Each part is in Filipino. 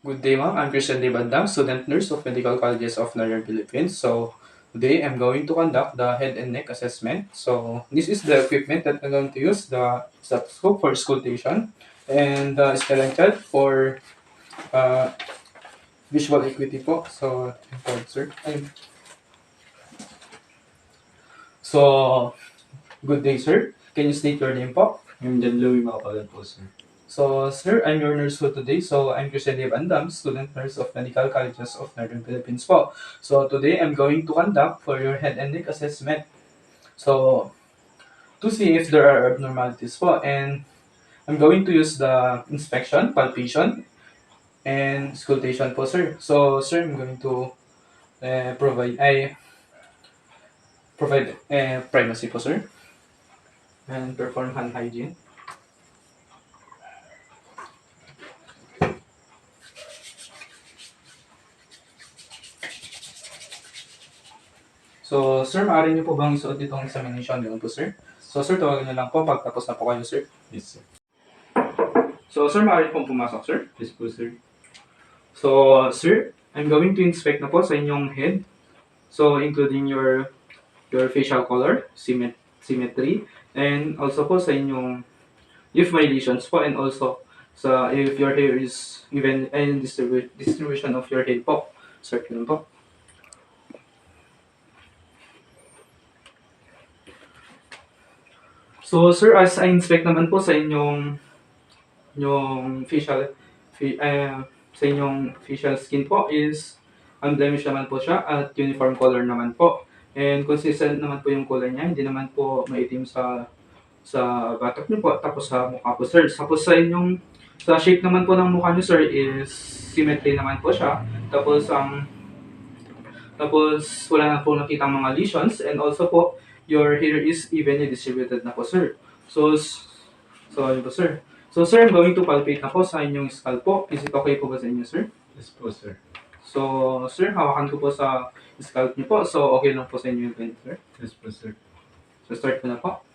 Good day, ma'am. I'm Christian De Bandang, student nurse of Medical Colleges of Northern Philippines. So, today I'm going to conduct the head and neck assessment. So, this is the equipment that I'm going to use, the stethoscope for auscultation and the skeleton for uh, visual acuity po. So, important, sir. So, good day, sir. Can you state your name po? I'm John Louie Macapalan po, sir. So, sir, I'm your nurse for today. So, I'm Christian De Bandam, student nurse of Medical Colleges of Northern Philippines po. So, today I'm going to conduct for your head and neck assessment. So, to see if there are abnormalities po. And I'm going to use the inspection, palpation, and auscultation po, sir. So, sir, I'm going to provide primacy po, sir. And perform hand hygiene. So, sir, maaari niyo po bang isuot itong examination gown po, sir? So, sir, tawagan niyo lang po pagtapos na po kayo, sir. Yes, sir. So, sir, maaari pong pumasok, sir. Yes po, sir. So, sir, I'm going to inspect na po sa inyong head. So, including your facial color, symmetry, and also po sa inyong, if may lesions po, and also sa if your hair is even, and distribution of your head po. Sir, yun po. So, sir, as I inspect naman po sa inyong sa inyong facial skin po is unblemished naman po siya at uniform color naman po. And consistent naman po yung kulay niya, hindi naman po maitim sa batok niyo po, tapos sa mukha po, sir. Tapos sa shape naman po ng mukha niyo, sir, is symmetry naman po siya. Tapos wala na po nakitang mga lesions, and also po your hair is evenly distributed na po, sir. So yun po, sir. So, sir, I'm going to palpate na po sa inyong skull po. Is it okay po ba sa inyo, sir? Yes po, sir. So, sir, hawakan ko po sa scalp niyo po. So, okay lang po sa inyo yung ganito, sir? Yes po, sir. So, start ko na po.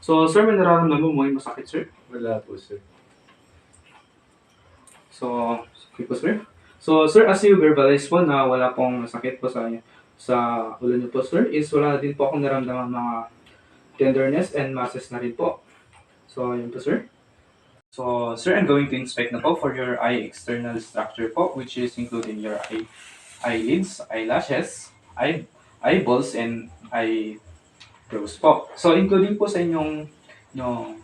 So, sir, may nararamdaman mo yung masakit, sir? Wala po, sir. So, okay po, sir. So, sir, as you verbalize po na wala pong masakit po sa ulo niyo po, sir, is wala din po akong naramdaman mga tenderness and masses na rin po. So, yun po, sir. So, sir, I'm going to inspect na po for your eye external structure po, which is including your eyelids, eyelashes, eyeballs, and eyebrows po. So, including po sa inyong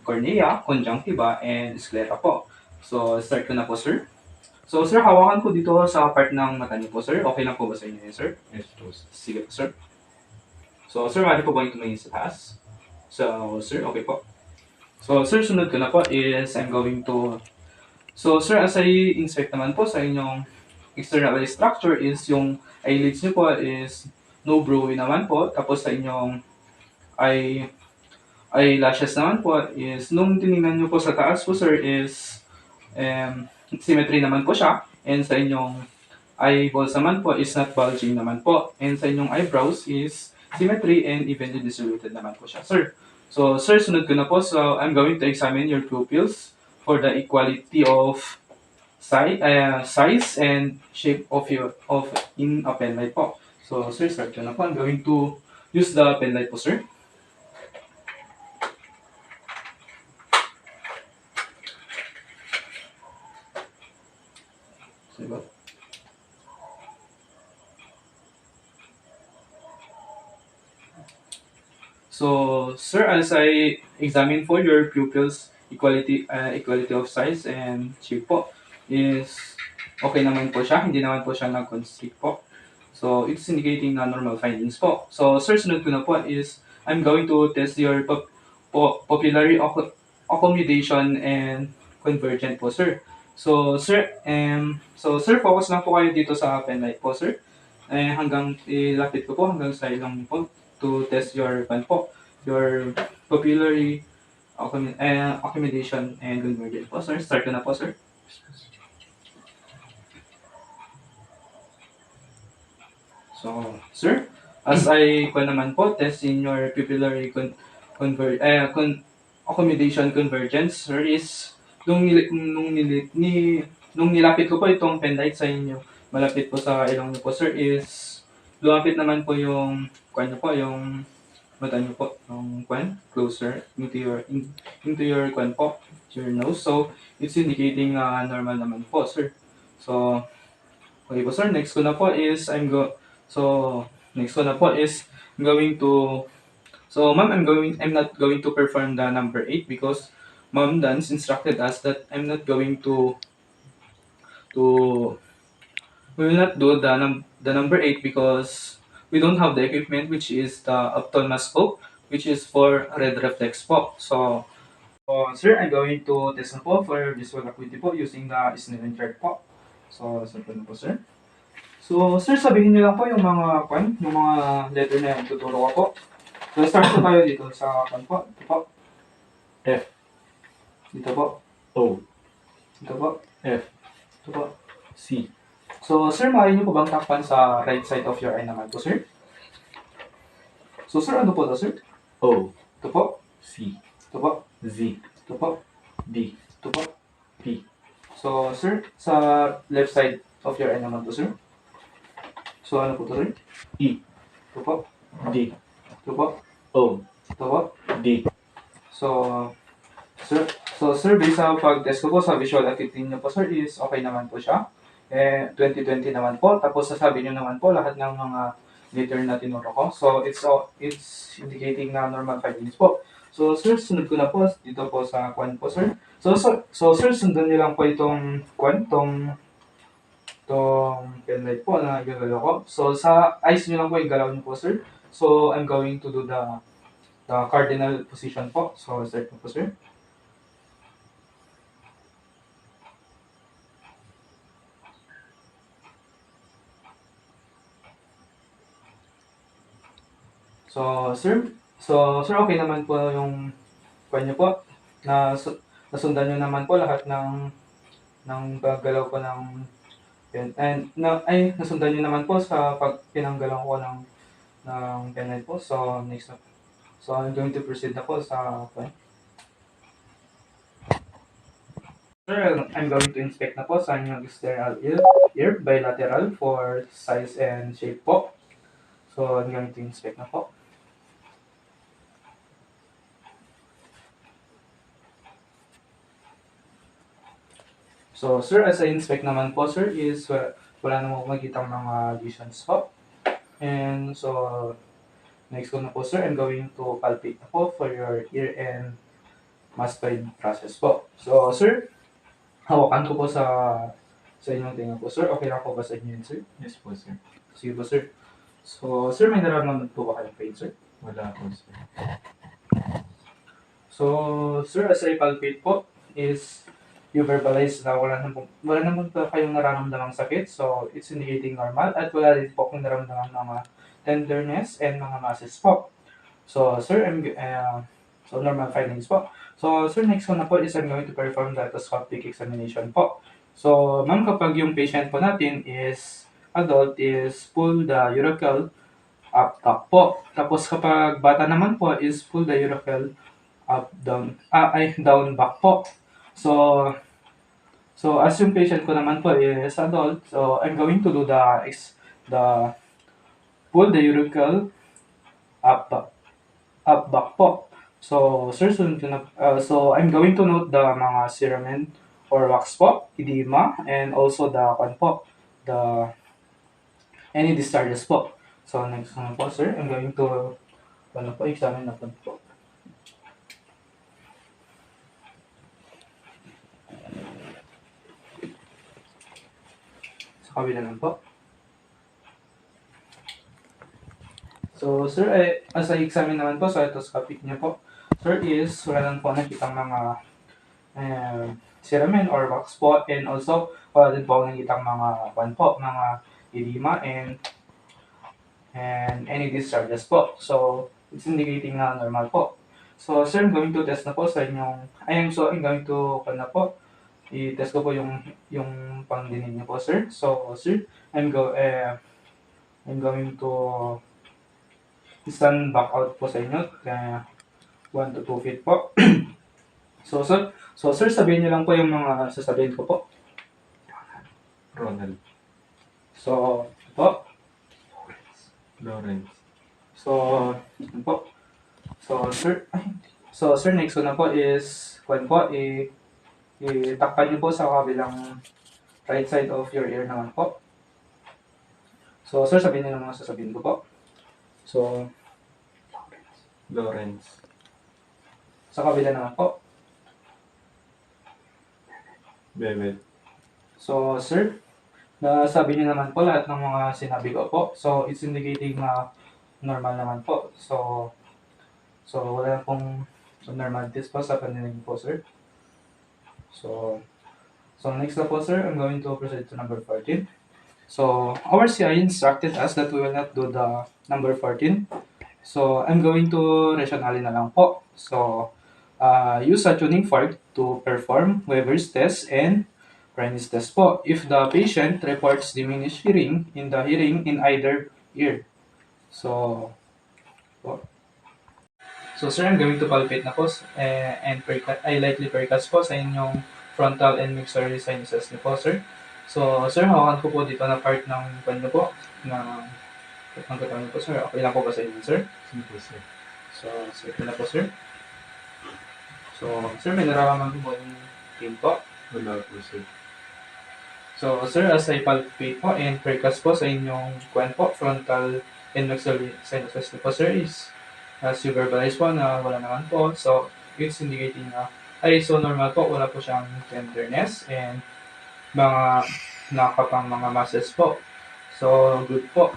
cornea, conjunctiva, and sclera po. So, start ko na po, sir. So, sir, hawakan po dito sa part ng mata niyo po, sir. Okay lang po ba sa inyo yun, sir? Yes po, sir. Sige po, sir. So, sir, maaari po ba yung tumingin sa taas? So, sir, okay po. So, sir, sunod ko na po is I'm going to... So, sir, as I inspect naman po sa inyong external eye structure is yung eyelids niyo po is no browy naman po. Tapos sa inyong eyelashes naman po is nung tinignan niyo po sa taas po, sir, is symmetry naman po siya. And sa inyong eyeballs naman po is not bulging naman po. And sa inyong eyebrows is symmetry and evenly distributed naman po siya, sir. So, sir, sunod ko na po. So, I'm going to examine your pupils for the equality of size and shape of in a pen light po. So, sir, start ko na po. I'm going to use the pen light po, sir. Diba? So, sir, as I examine for your pupils equality of size and shape po is okay naman po siya, hindi naman po siya nag-constrict po. So, it's indicating na normal findings po. So, sir, sunod ko na po is I'm going to test your pupillary accommodation and convergent po, sir. So, sir, focus lang po kayo dito sa pen light po, sir. Hanggang ilapit ko po hanggang sa ilong po to test your your pupillary accommodation and convergent po, sir. Start ko na po, sir. So, sir, as I naman po, test in your pupillary accommodation convergence, sir, is nung nung nilapit ko po itong penlight sa inyo, malapit po sa ilong niyo po, sir, is lumapit naman po yung kwan niyo po, yung mata niyo po, yung kwan, closer into your kwan po, your nose. So, it's indicating na normal naman po, sir. So, okay po, sir. Next ko na po is I'm going to So, ma'am, I'm not going to perform the number 8 because ma'am Dance instructed us that I'm not going to we will not do the number 8 because we don't have the equipment, which is the ophthalmoscope, which is for red reflex po. So, sir, I'm going to test na po for visual acuity po using the Snellen chart po. So, sir po na po, sir. So, sir, sabihin niyo lang po yung yung mga letter na tuturo ko po. So, start po tayo dito sa po. Ito po. F, Dito po. O, Dito po. F, Ito po. C, So, sir, maaari niyo po bang takpan sa right side of your eye naman po, sir? So, sir, ano po to, sir? O, Ito po. C, Ito po. Z, Ito po. D, Ito po. P, So, sir, sa left side of your eye naman po, sir? So, ano po to, sir? E, Ito po. D, Ito po. O, Ito po. D, So, sir, based sa pag-test ko po sa visual acuity niyo po, sir, is okay naman po siya. 2020 naman po. Tapos sasabi niyo naman po lahat ng mga letter na tinuro ko. So, it's indicating na normal findings po. So, sir, sunod ko na po dito po sa kwan po, sir. So, sir, sundan niyo lang po itong kwan, itong penlight po na gagalaw ko. So, sa eyes niyo lang po yung galaw niyo po, sir. So, I'm going to do the cardinal position po. So, start po, sir. So, sir, okay naman po yung kanya po. Nasundan nyo naman po lahat ng paggalaw ko ng nasundan nyo naman po sa pag pinanggalaw ko ng penlight po. So, next na. So, I'm going to proceed na po sa kanya. Sir, I'm going to inspect na po sa inyong external ear bilateral for size and shape po. So, I'm going to inspect na po. So, sir, as I inspect naman po, sir, is wala namang makikitang mga lesions po. And so, next ko na po, sir, I'm going to palpate na po for your ear and mastoid process po. So, sir, hawakan ko po sa inyong tinga po, sir. Okay lang po ba sa inyo yun, sir? yes po, sir. Sige po, sir. So, sir, may nararamdaman po ba kayong pain, sir? Wala po, sir. So, sir, as I palpate po, is you verbalize na wala naman po kayong nararamdamang sakit. So, it's indicating normal at wala din po kung nararamdaman mga tenderness and mga masses po. So, sir, so normal findings po. So, sir, next ko na po is I'm going to perform the endoscopic examination po. So, ma'am, kapag yung patient po natin is adult, is pull the urachal up top po. Tapos kapag bata naman po is pull the urachal up down, down back po. So as yung patient ko naman po is adult, so I'm going to do the pull the urachal up back po. So sir, so I'm going to note the mga ceramen or wax po, edema, and also the any discharges po. So next naman po, sir, I'm going to examine na po. Sa kabila lang po. So, sir, as I examine naman po sa endoscopic niya po, sir, is wala lang po nakitang mga ceramen or wax po, and also wala din po nakitang mga mga edema and any discharges po. So, it's indicating na normal po. So, sir, I'm going to test na po sa inyong, I'm going to, i-test ko po yung pangdinig niyo po, sir. So, sir, I'm going to stand back out po sa inyo, 1 to 2 feet po. So, sir, sabihin niyo lang po yung mga sasabihin ko po. Ronald. So, po. Lawrence. So, yun po. So, sir, next one na po is, kung po, itakpan niyo po sa kabilang right side of your ear naman po. So, sir, sabihin niyo naman sasabihin ko po. So, Lawrence. sa kabila naman po. Bebet. So, sir, nasabi niyo naman po lahat ng mga sinabi ko po. So, it's indicating na normal naman po. So wala pong abnormalities po sa paninig po, sir. So next na po, sir, I'm going to proceed to number 14. So, our CI instructed us that we will not do the number 14. So, I'm going to rationale na lang po. So, use a tuning fork to perform Weber's test and Rayleigh's test po. If the patient reports diminished hearing in either ear. So, sir, I'm going to palpate na po and lightly percuss po sa inyong frontal and maxillary sinuses niyo po, sir. So, sir, hawakan ko po dito na part ng pan niyo po, ng katawan niyo po, sir. Okay lang po ba sa inyo, sir? Sige po, sir. So, sige na po, sir. So, sir, may nararamdaman po yung pain po. Wala po, sir. So, sir, as I palpate po and percuss po sa inyong frontal and maxillary sinuses niyo po, sir, is as you verbalize po na wala naman po. So, it's indicating na so normal po, wala po siyang tenderness and mga nakapang mga muscles po. So, good po.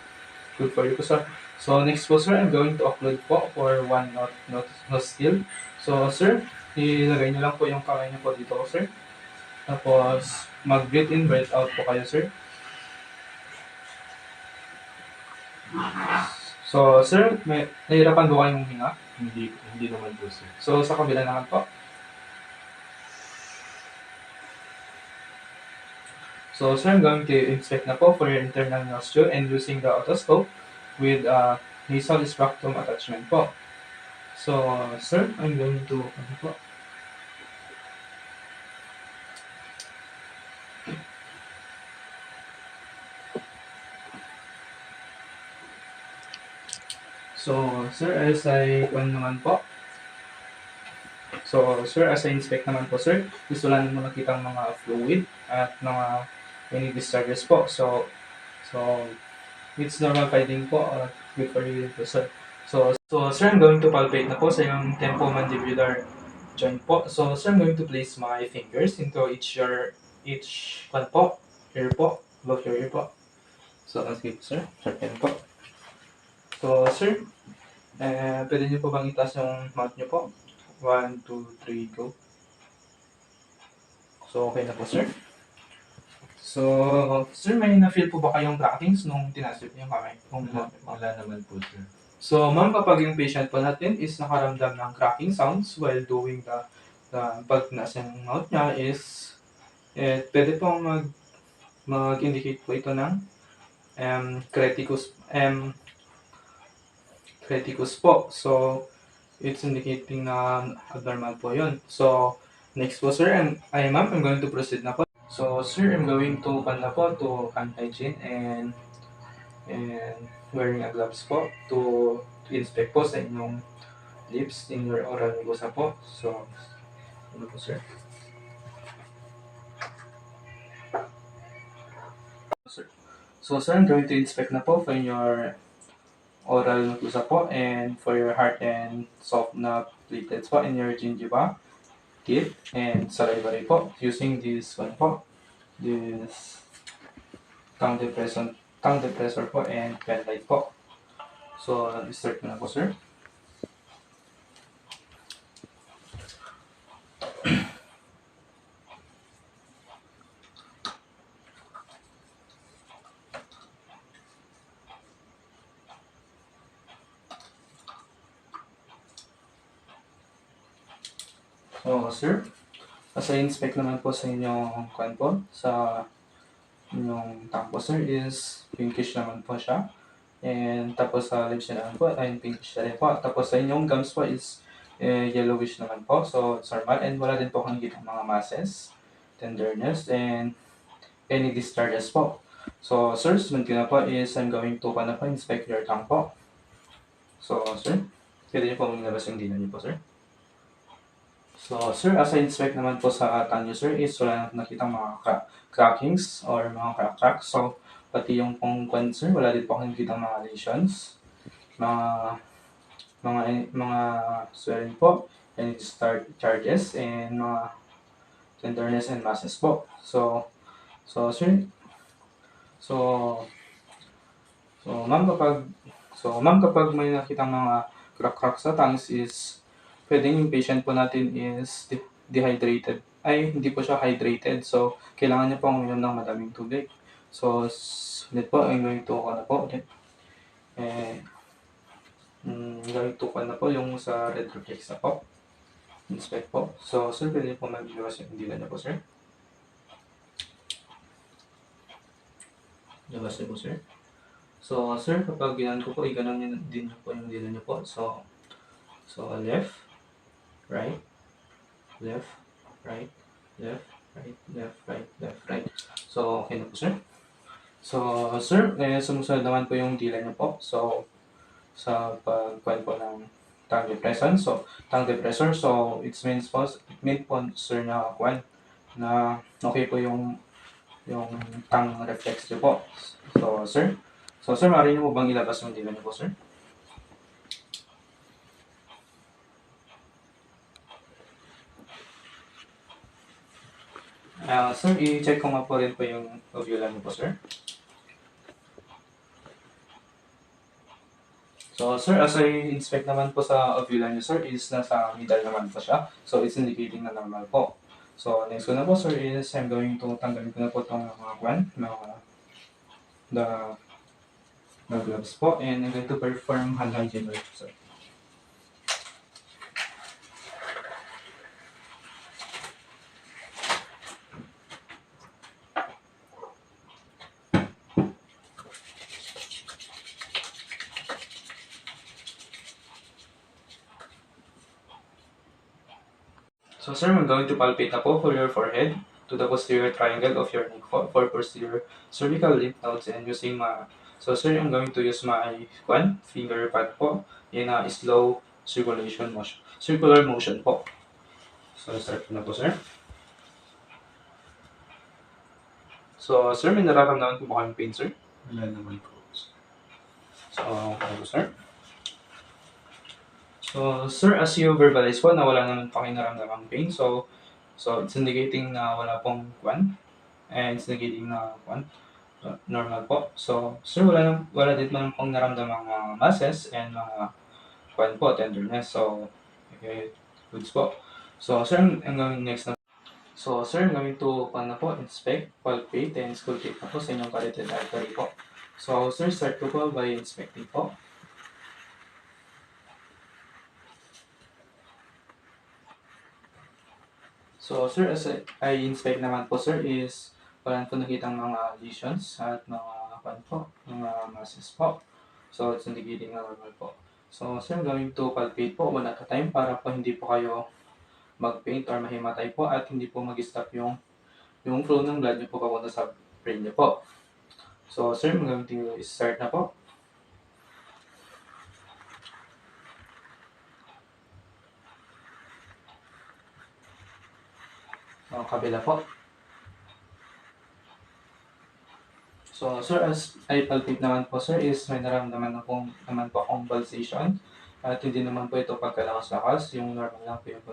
Good for you po, sir. So, next po, sir, I'm going to occlude po for one nostril. So, sir, ilagay niyo lang po yung kamay niyo po dito, sir. Tapos, mag-breathe in, breathe out po kayo, sir. So, sir, may nahihirapan po kayong huminga? Hindi naman po, sir. So, sa kabila naman po. So, sir, I'm going to inspect na po for your internal nostril and using the otoscope with nasal spectrum attachment po. So, sir, I'm going to, So, sir, as I inspect naman po, sir, gusto lang mo nakita ang mga fluid at mga any discharges po. So, it's normal finding po, good for you po, sir. So, sir, I'm going to palpate na po sa yung temporomandibular joint po. So, sir, I'm going to place my fingers into each ear po, above your ear po. So, sige po, sir. Sharpen po. So, sir, pwede niyo po bang itaas yung mouth niyo po? 1, 2, 3, go. So, okay na po, sir. So, sir, may na-feel po ba kayong crackings nung tinasip niyo yung kamay? Wala naman po, sir. So, ma'am, kapag yung patient po natin is nakaramdam ng cracking sounds while doing the pag nasa yung mouth niya is, pwede pong mag-indicate po ito ng creticus po. So, it's indicating na abnormal po yun. So, next po, sir, ma'am, I'm going to proceed na po. So, sir, I'm going to hand hygiene and wearing a gloves po to inspect po sa inyong lips in your oral mucosa po. So, ano po, sir? So, sir, I'm going to inspect na po for your oral mucosa po and for your heart and soft na platelets po in your gingiva, teeth, and salivary po using this one po, this tongue depressor po and pen light po. So, start ko na po, sir. So, sir, as I inspect naman po sa inyong sa inyong tongue po, sir, is pinkish naman po siya. And tapos sa lips niya naman po, ay pinkish na rin po. Tapos sa inyong gums po is yellowish naman po. So, it's normal. And wala din po kang kitang mga masses, tenderness, and any discharges po. So, sir, sunod ko na po is I'm going to inspect your tongue po. So, sir, pwede niyo po lumabas yung dila niyo po, sir. So, sir, as I inspect naman po sa tongue niyo, sir, is wala na nakitang mga crackings or mga cracks. So, pati yung pong sir, wala din po akong nakitang mga lesions, mga swelling po, any charges, and mga tenderness and masses po. Sir, so, ma'am, kapag may nakitang mga crack sa tongues is pwedeng yung patient po natin is dehydrated. Ay, hindi po siya hydrated. So, kailangan niya po uminom ng madaming tubig. So, ulit po, I'm going to na po ulit. Going to na po yung sa red reflex na po. Inspect po. So, sir, pwede po mag-iwas yung dila niya po, sir. Labas niyo po, sir. So, sir, kapag ginan ko po, iganon niyo din po yung dila niyo po. So, left, right, left, right, left, right, left, right, left, right. So, okay na po, sir. So, sir, sumusunod naman po yung dila niyo po. So, sa pagkuhan po ng tongue depressor. So, it means po, sir, na kuhan, na okay po yung tongue reflex niyo po. So, sir, maaari niyo po bang ilabas yung dila niyo po, sir? Sir, i-check ko nga po rin po yung uvula niyo po, sir. So, sir, as I inspect naman po sa uvula niyo, sir, is nasa middle naman po siya. So, it's indicating na normal po. So, next ko na po, sir, is I'm going to tanggalin ko na po itong the gloves po, and I'm going to perform hand hygiene work, sir. So, sir, I'm going to palpate na po for your forehead to the posterior triangle of your neck for posterior cervical lymph nodes and using so, sir, I'm going to use my finger pad po in a slow circular motion po. So, start na po, sir. So, sir, may nararamdaman po ba kayong pain, sir? Wala naman po. So, okay po, sir. So, sir, as you verbalize po na wala naman po kayong naramdamang pain, so it's indicating na wala pong and it's indicating na normal po. So, sir, wala din man pong naramdamang masses and mga po, tenderness. So, okay, goods po. So, sir, I'm going next na. So, sir, I'm going to na po, inspect, palpate, and auscultate na po sa inyong carotid artery po. So, sir, start ko po by inspecting po. So, sir, as I inspect naman po, sir, is wala po nakitang mga lesions at mga mga masses po. So, it's indicating na normal po. So, sir, I'm going to palpate po one at a time para po hindi po kayo mag-paint or mahimatay po at hindi po mag-stop yung flow ng blood niyo po papunta sa brain niyo po. So, sir, I'm going to start na po. So, kabila po. So, sir, as I palpate naman po, sir, is may naramdaman naman po akong pulsation. At hindi naman po ito pagkalakas-lakas, yung normal lang po yung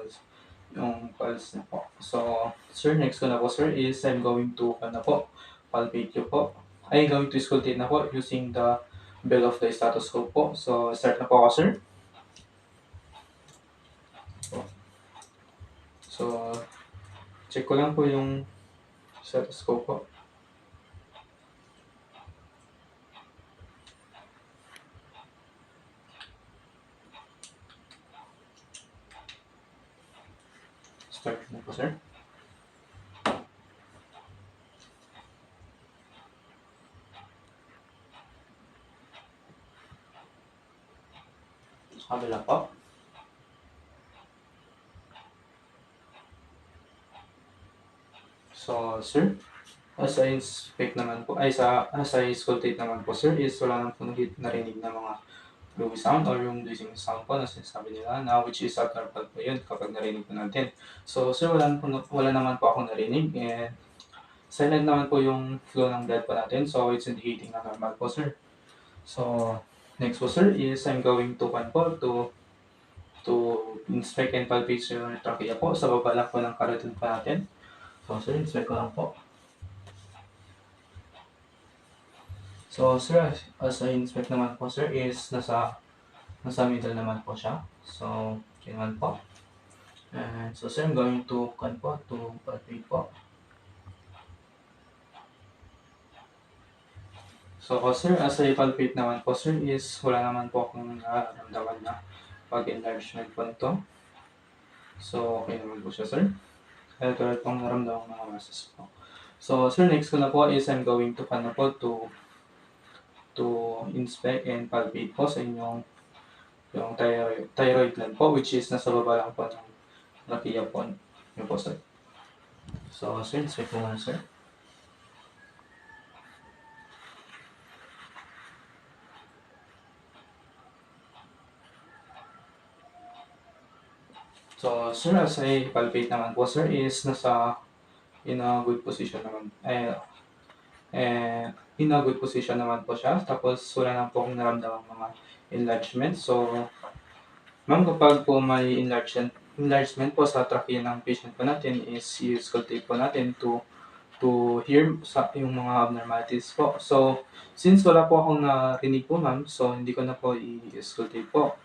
pulse na po. So, sir, next ko na po, sir, is I'm going to palpate you po. I'm going to auscultate na po using the bell of the stethoscope po. So, start na po ako, sir. So, check ko lang po yung stethoscope po. Start na po, sir. Kabila po. So, sir, As I inspect naman po, as I auscultate naman po sir, is wala naman po narinig na mga glowy sound or yung hissing sound po na sinasabi nila na which is abnormal po yun kapag narinig po natin. So sir, wala naman po ako narinig and silent naman po yung flow ng blood po natin. So it's indicating na normal po sir. So next po sir is I'm going to to inspect and palpate yung trachea po sa baba lang po ng carotid po natin. So sir, inspect ko lang po. So sir, as I inspect naman po sir is nasa middle naman po siya. So, yun naman po. And so sir, I'm going to palpate po. So sir, as I palpate naman po sir is wala naman po akong nararamdaman na pag-enlargement po nito. So, okay naman po siya sir. Kaya tulad pong naramdaman mga masses po. So sir, next ko na po is I'm going to to inspect and palpate po sa inyong yung thyroid gland po which is nasa baba lang po ng trachea po. Yun po sir. So sir, inspect mo nga sir. So sir, as I palpate naman po sir is nasa in a good position naman. In a good position naman po siya. Tapos wala na po akong naramdamang mga enlargement. So ma'am, kapag po may enlargement po sa trachea ng patient po natin is i-auscultate po natin to hear sa yung mga abnormalities po. So since wala po akong narinig po ma'am, so hindi ko na po i-auscultate po.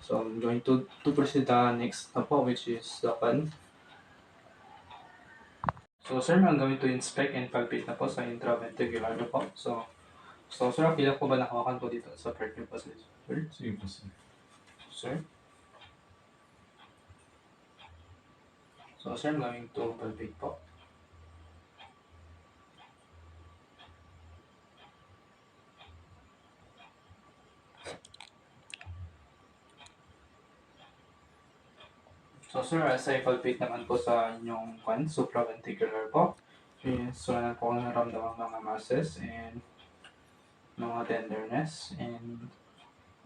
So I'm going to proceed the next na po which is the pan. So sir, I'm going to inspect and palpate na po sa intraventricular na po. So sir, okay lang po ba nakawakan po dito sa part niyo po sir? Sige po sir. Sir? So sir, I'm going to palpate po. So sir, as I palpate naman po sa inyong supraventricular po, is wala na po akong naramdamang mga masses and mga tenderness and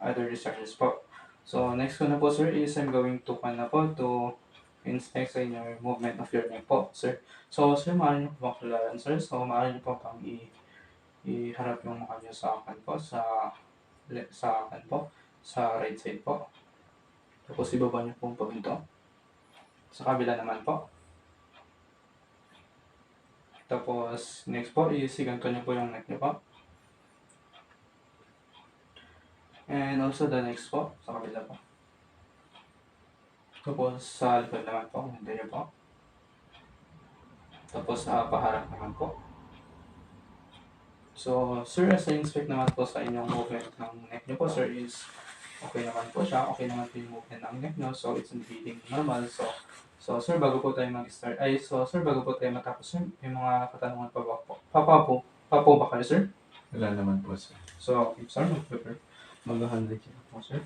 other discharges po. So next ko na po sir is I'm going to to inspect sa inyo yung movement of your neck po sir. So sir, maaari niyo po makularan sir. So maaari niyo po pang iharap yung mukha niyo sa akin po, sa akin po, sa right side po. Tapos ibaba niyo po pag ito. Sa kabila naman po. Tapos, next po, isiganto niyo po yung neck niyo po. And also the next po, sa kabila po. Tapos, sa likod naman po, hindi niyo po. Tapos, paharap naman po. So, sir, as I inspect naman po sa inyong movement ng neck niyo po, sir, is okay naman po siya. Okay naman po yung movement ng neck niyo. So, it's indicating normal. So sir, bago po tayo mag-start, bago po tayo matapos sir, may mga katanungan pa ba po? Papo ba kayo sir? Wala naman po sir. So, okay sir, mag-handle kayo po sir.